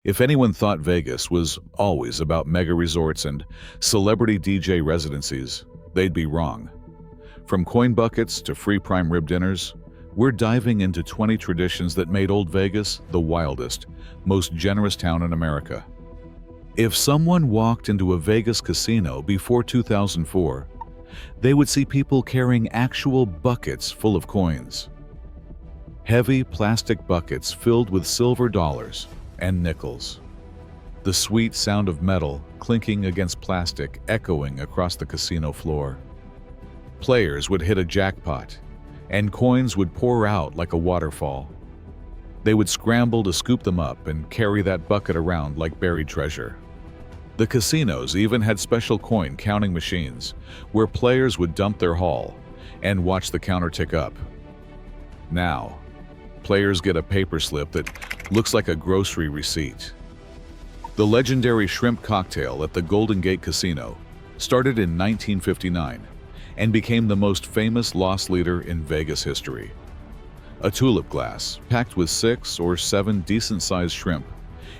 If anyone thought Vegas was always about mega resorts and celebrity DJ residencies, they'd be wrong. From coin buckets to free prime rib dinners, we're diving into 20 traditions that made Old Vegas the wildest, most generous town in America. If someone walked into a Vegas casino before 2004, they would see people carrying actual buckets full of coins. Heavy plastic buckets filled with silver dollars and nickels. The sweet sound of metal clinking against plastic echoing across the casino floor. Players would hit a jackpot, and coins would pour out like a waterfall. They would scramble to scoop them up and carry that bucket around like buried treasure. The casinos even had special coin counting machines where players would dump their haul and watch the counter tick up. Now, players get a paper slip that looks like a grocery receipt. The legendary shrimp cocktail at the Golden Gate Casino started in 1959 and became the most famous loss leader in Vegas history. A tulip glass packed with 6 or 7 decent-sized shrimp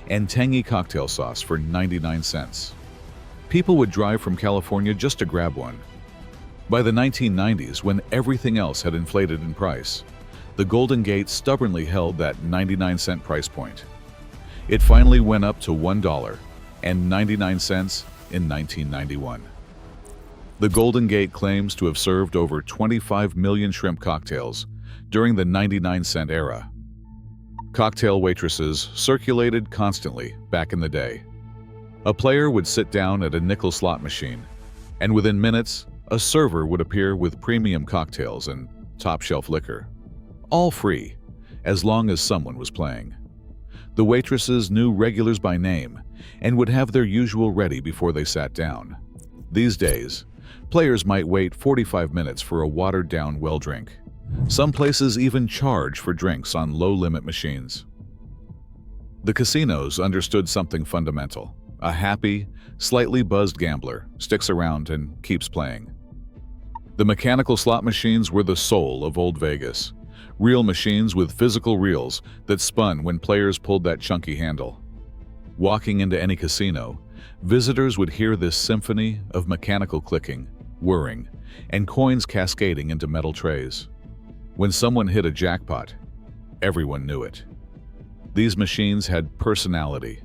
and tangy cocktail sauce for 99 cents. People would drive from California just to grab one. By the 1990s, when everything else had inflated in price, the Golden Gate stubbornly held that 99-cent price point. It finally went up to $1.99 in 1991. The Golden Gate claims to have served over 25 million shrimp cocktails during the 99-cent era. Cocktail waitresses circulated constantly back in the day. A player would sit down at a nickel slot machine, and within minutes, a server would appear with premium cocktails and top-shelf liquor. All free, as long as someone was playing. The waitresses knew regulars by name and would have their usual ready before they sat down. These days, players might wait 45 minutes for a watered-down well drink. Some places even charge for drinks on low-limit machines. The casinos understood something fundamental. A happy, slightly buzzed gambler sticks around and keeps playing. The mechanical slot machines were the soul of Old Vegas. Real machines with physical reels that spun when players pulled that chunky handle. Walking into any casino, visitors would hear this symphony of mechanical clicking, whirring, and coins cascading into metal trays. When someone hit a jackpot, everyone knew it. These machines had personality.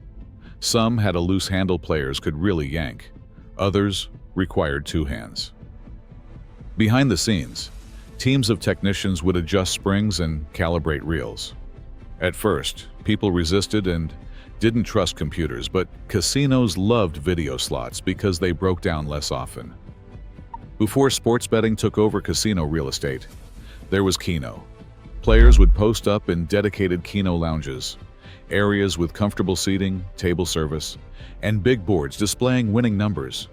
Some had a loose handle players could really yank. Others required 2 hands. Behind the scenes, teams of technicians would adjust springs and calibrate reels. At first, people resisted and didn't trust computers, but casinos loved video slots because they broke down less often. Before sports betting took over casino real estate, there was Keno. Players would post up in dedicated Keno lounges, areas with comfortable seating, table service, and big boards displaying winning numbers.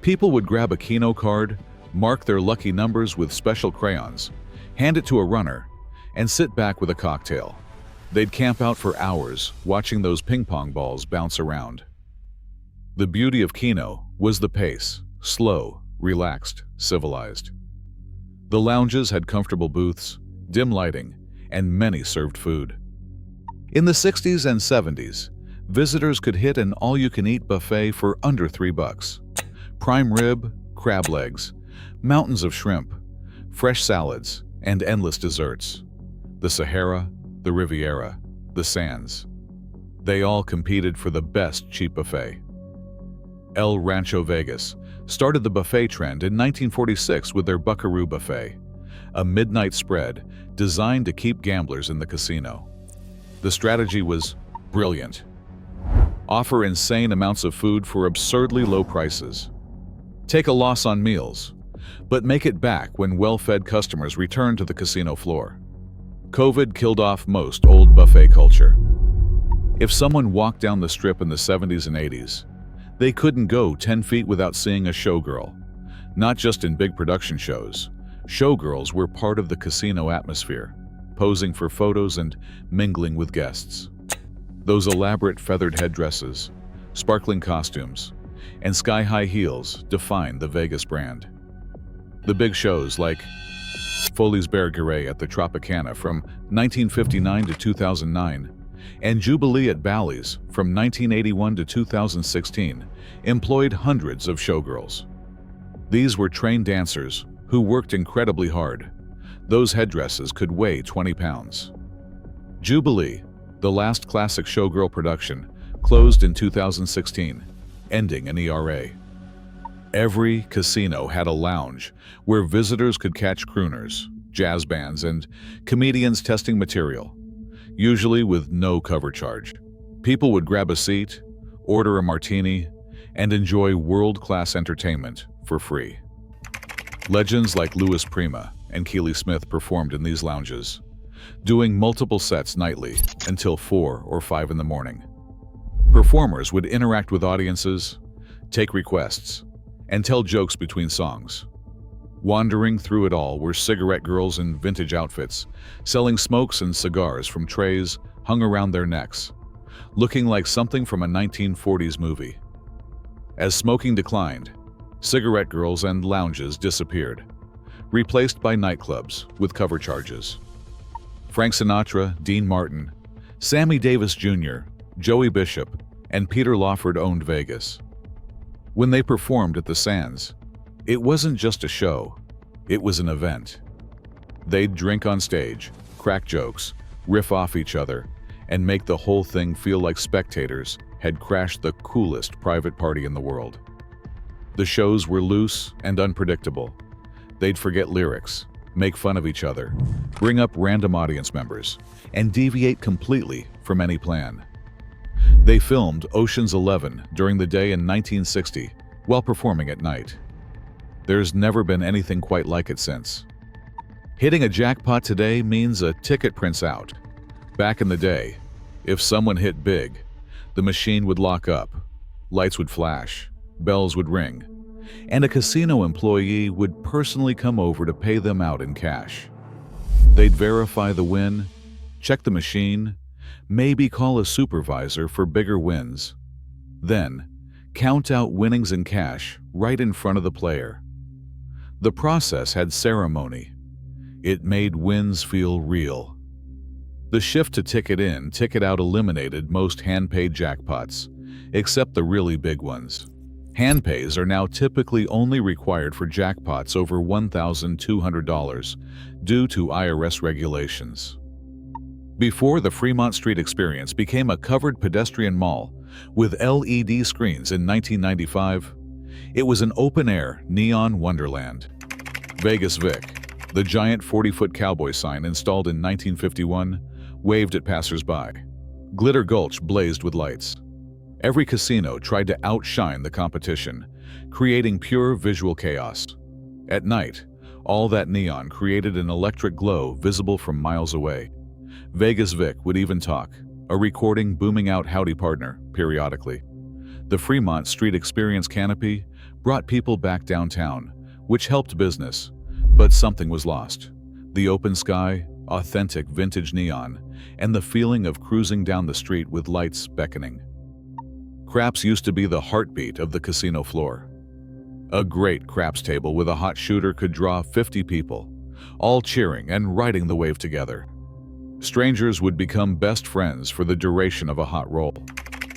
People would grab a Keno card, mark their lucky numbers with special crayons, hand it to a runner, and sit back with a cocktail. They'd camp out for hours, watching those ping pong balls bounce around. The beauty of Keno was the pace, slow, relaxed, civilized. The lounges had comfortable booths, dim lighting, and many served food. In the 60s and 70s, visitors could hit an all-you-can-eat buffet for under $3. Prime rib, crab legs, mountains of shrimp, fresh salads, and endless desserts. The Sahara, the Riviera, the Sands. They all competed for the best cheap buffet. El Rancho Vegas started the buffet trend in 1946 with their Buckaroo Buffet, a midnight spread designed to keep gamblers in the casino. The strategy was brilliant. Offer insane amounts of food for absurdly low prices. Take a loss on meals, but make it back when well-fed customers return to the casino floor. COVID killed off most old buffet culture. If someone walked down the strip in the 70s and 80s, they couldn't go 10 feet without seeing a showgirl. Not just in big production shows. Showgirls were part of the casino atmosphere, posing for photos and mingling with guests. Those elaborate feathered headdresses, sparkling costumes, and sky-high heels defined the Vegas brand. The big shows like Foley's Bergeret at the Tropicana from 1959 to 2009 and Jubilee at Bally's from 1981 to 2016 employed hundreds of showgirls. These were trained dancers who worked incredibly hard. Those headdresses could weigh 20 pounds. Jubilee, the last classic showgirl production, closed in 2016, ending an ERA. Every casino had a lounge where visitors could catch crooners, jazz bands, and comedians testing material, usually with no cover charge. People would grab a seat, order a martini, and enjoy world-class entertainment for free. Legends like Louis Prima and Keely Smith performed in these lounges, doing multiple sets nightly until 4 or 5 in the morning. Performers would interact with audiences, take requests, and tell jokes between songs. Wandering through it all were cigarette girls in vintage outfits, selling smokes and cigars from trays hung around their necks, looking like something from a 1940s movie. As smoking declined, cigarette girls and lounges disappeared, replaced by nightclubs with cover charges. Frank Sinatra, Dean Martin, Sammy Davis Jr., Joey Bishop, and Peter Lawford owned Vegas. When they performed at the Sands, it wasn't just a show, it was an event. They'd drink on stage, crack jokes, riff off each other, and make the whole thing feel like spectators had crashed the coolest private party in the world. The shows were loose and unpredictable. They'd forget lyrics, make fun of each other, bring up random audience members, and deviate completely from any plan. They filmed Ocean's 11 during the day in 1960 while performing at night. There's never been anything quite like it since. Hitting a jackpot today means a ticket prints out. Back in the day, if someone hit big, the machine would lock up, lights would flash, bells would ring, and a casino employee would personally come over to pay them out in cash. They'd verify the win, check the machine, maybe call a supervisor for bigger wins. Then, count out winnings in cash right in front of the player. The process had ceremony. It made wins feel real. The shift to ticket in, ticket out eliminated most hand-paid jackpots, except the really big ones. Hand pays are now typically only required for jackpots over $1,200 due to IRS regulations. Before the Fremont Street Experience became a covered pedestrian mall with LED screens in 1995, it was an open-air neon wonderland. Vegas Vic, the giant 40-foot cowboy sign installed in 1951, waved at passers-by. Glitter Gulch blazed with lights. Every casino tried to outshine the competition, creating pure visual chaos. At night, all that neon created an electric glow visible from miles away. Vegas Vic would even talk, a recording booming out "Howdy Partner" periodically. The Fremont Street Experience canopy brought people back downtown, which helped business, but something was lost. The open sky, authentic vintage neon, and the feeling of cruising down the street with lights beckoning. Craps used to be the heartbeat of the casino floor. A great craps table with a hot shooter could draw 50 people, all cheering and riding the wave together. Strangers would become best friends for the duration of a hot roll.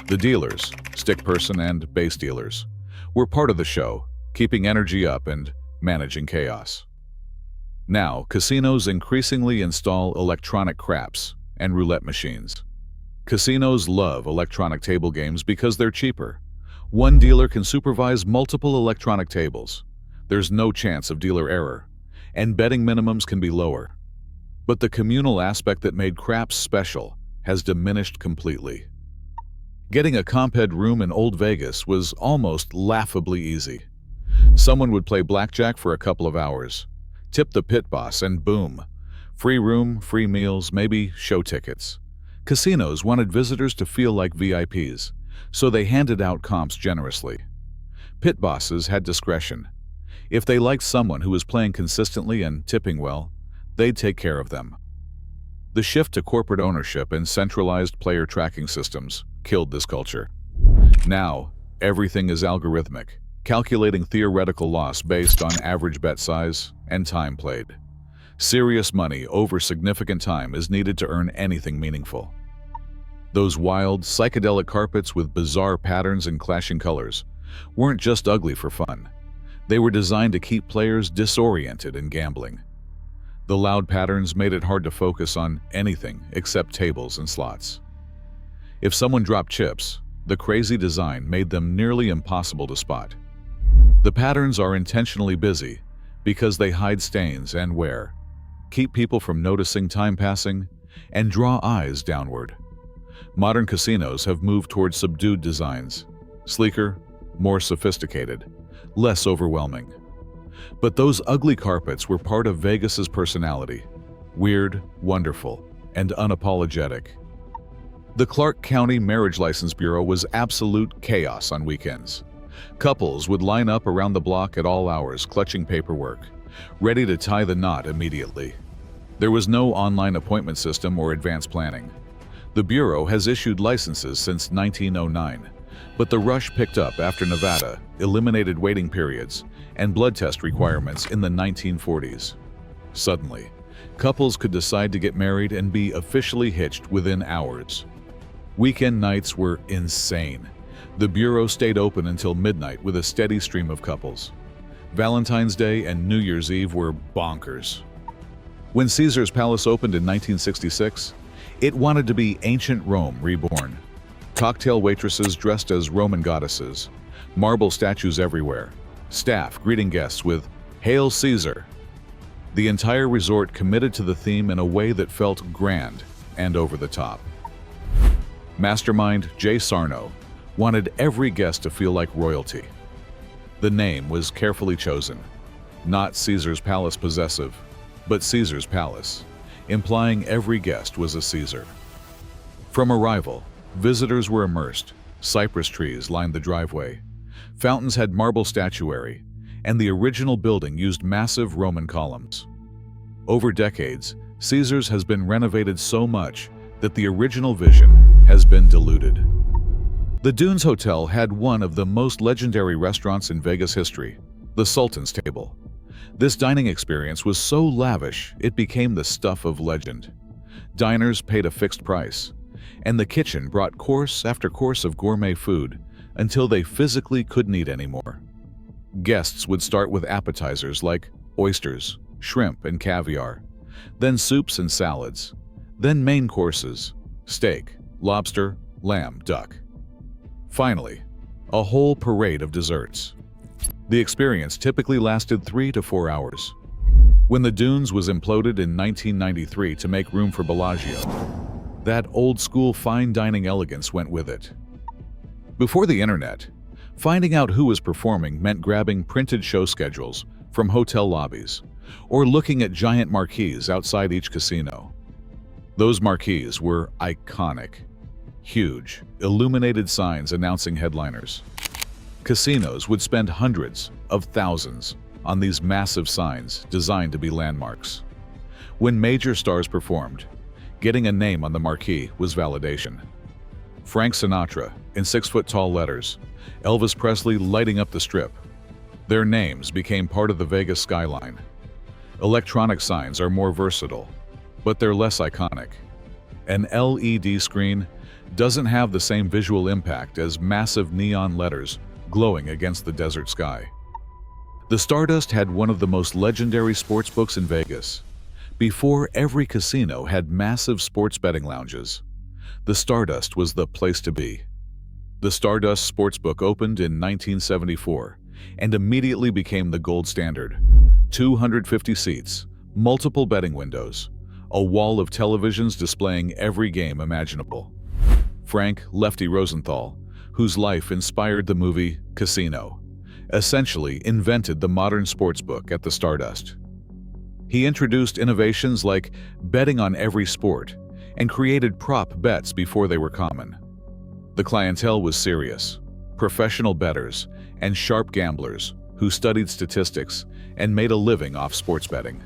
The dealers, stick person and base dealers, were part of the show, keeping energy up and managing chaos. Now, casinos increasingly install electronic craps and roulette machines. Casinos love electronic table games because they're cheaper. One dealer can supervise multiple electronic tables. There's no chance of dealer error, and betting minimums can be lower. But the communal aspect that made craps special has diminished completely. Getting a comped room in Old Vegas was almost laughably easy. Someone would play blackjack for a couple of hours, tip the pit boss, and boom, free room, free meals, maybe show tickets. Casinos wanted visitors to feel like VIPs, so they handed out comps generously. Pit bosses had discretion. If they liked someone who was playing consistently and tipping well, they'd take care of them. The shift to corporate ownership and centralized player tracking systems killed this culture. Now, everything is algorithmic, calculating theoretical loss based on average bet size and time played. Serious money over significant time is needed to earn anything meaningful. Those wild, psychedelic carpets with bizarre patterns and clashing colors weren't just ugly for fun. They were designed to keep players disoriented and gambling. The loud patterns made it hard to focus on anything except tables and slots. If someone dropped chips, the crazy design made them nearly impossible to spot. The patterns are intentionally busy because they hide stains and wear, keep people from noticing time passing, and draw eyes downward. Modern casinos have moved towards subdued designs, sleeker, more sophisticated, less overwhelming. But those ugly carpets were part of Vegas's personality, weird, wonderful, and unapologetic. The Clark County Marriage License Bureau was absolute chaos on weekends. Couples would line up around the block at all hours, clutching paperwork, ready to tie the knot immediately. There was no online appointment system or advanced planning. The Bureau has issued licenses since 1909, but the rush picked up after Nevada eliminated waiting periods and blood test requirements in the 1940s. Suddenly, couples could decide to get married and be officially hitched within hours. Weekend nights were insane. The Bureau stayed open until midnight with a steady stream of couples. Valentine's Day and New Year's Eve were bonkers. When Caesar's Palace opened in 1966, it wanted to be ancient Rome reborn. Cocktail waitresses dressed as Roman goddesses, marble statues everywhere, staff greeting guests with "Hail Caesar." The entire resort committed to the theme in a way that felt grand and over the top. Mastermind Jay Sarno wanted every guest to feel like royalty. The name was carefully chosen, not Caesar's Palace possessive, but Caesar's Palace, implying every guest was a Caesar. From arrival, visitors were immersed. Cypress trees lined the driveway. Fountains had marble statuary, and the original building used massive Roman columns. Over decades, Caesar's has been renovated so much that the original vision has been diluted. The Dunes Hotel had one of the most legendary restaurants in Vegas history, the Sultan's Table. This dining experience was so lavish it became the stuff of legend. Diners paid a fixed price, and the kitchen brought course after course of gourmet food until they physically couldn't eat anymore. Guests would start with appetizers like oysters, shrimp, and caviar, then soups and salads, then main courses, steak, lobster, lamb, duck. Finally, a whole parade of desserts. The experience typically lasted 3 to 4 hours. When the Dunes was imploded in 1993 to make room for Bellagio, that old-school fine dining elegance went with it. Before the internet, finding out who was performing meant grabbing printed show schedules from hotel lobbies or looking at giant marquees outside each casino. Those marquees were iconic. Huge, illuminated signs announcing headliners. Casinos would spend hundreds of thousands on these massive signs designed to be landmarks. When major stars performed, getting a name on the marquee was validation. Frank Sinatra in 6-foot-tall letters, Elvis Presley lighting up the Strip. Their names became part of the Vegas skyline. Electronic signs are more versatile, but they're less iconic. An LED screen doesn't have the same visual impact as massive neon letters glowing against the desert sky. The Stardust had one of the most legendary sports books in Vegas. Before every casino had massive sports betting lounges, the Stardust was the place to be. The Stardust Sportsbook opened in 1974 and immediately became the gold standard. 250 seats, multiple betting windows, a wall of televisions displaying every game imaginable. Frank "Lefty" Rosenthal, whose life inspired the movie Casino, essentially invented the modern sportsbook at the Stardust. He introduced innovations like betting on every sport and created prop bets before they were common. The clientele was serious, professional bettors and sharp gamblers who studied statistics and made a living off sports betting.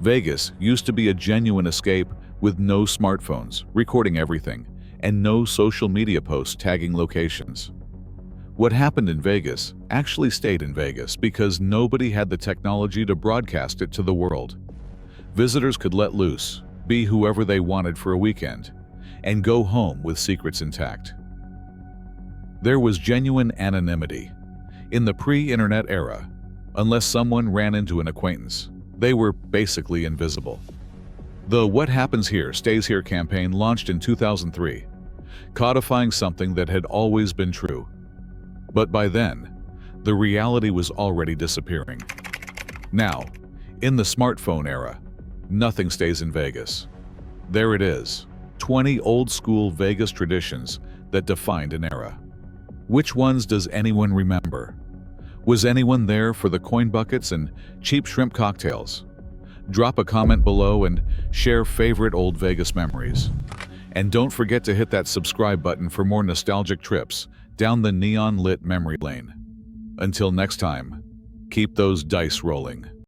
Vegas used to be a genuine escape with no smartphones recording everything and no social media posts tagging locations. What happened in Vegas actually stayed in Vegas because nobody had the technology to broadcast it to the world. Visitors could let loose, be whoever they wanted for a weekend, and go home with secrets intact. There was genuine anonymity. In the pre-internet era, unless someone ran into an acquaintance, they were basically invisible. The What Happens Here Stays Here campaign launched in 2003, codifying something that had always been true. But by then, the reality was already disappearing. Now, in the smartphone era, nothing stays in Vegas. There it is, 20 old-school Vegas traditions that defined an era. Which ones does anyone remember? Was anyone there for the coin buckets and cheap shrimp cocktails? Drop a comment below and share favorite old Vegas memories. And don't forget to hit that subscribe button for more nostalgic trips down the neon-lit memory lane. Until next time, keep those dice rolling.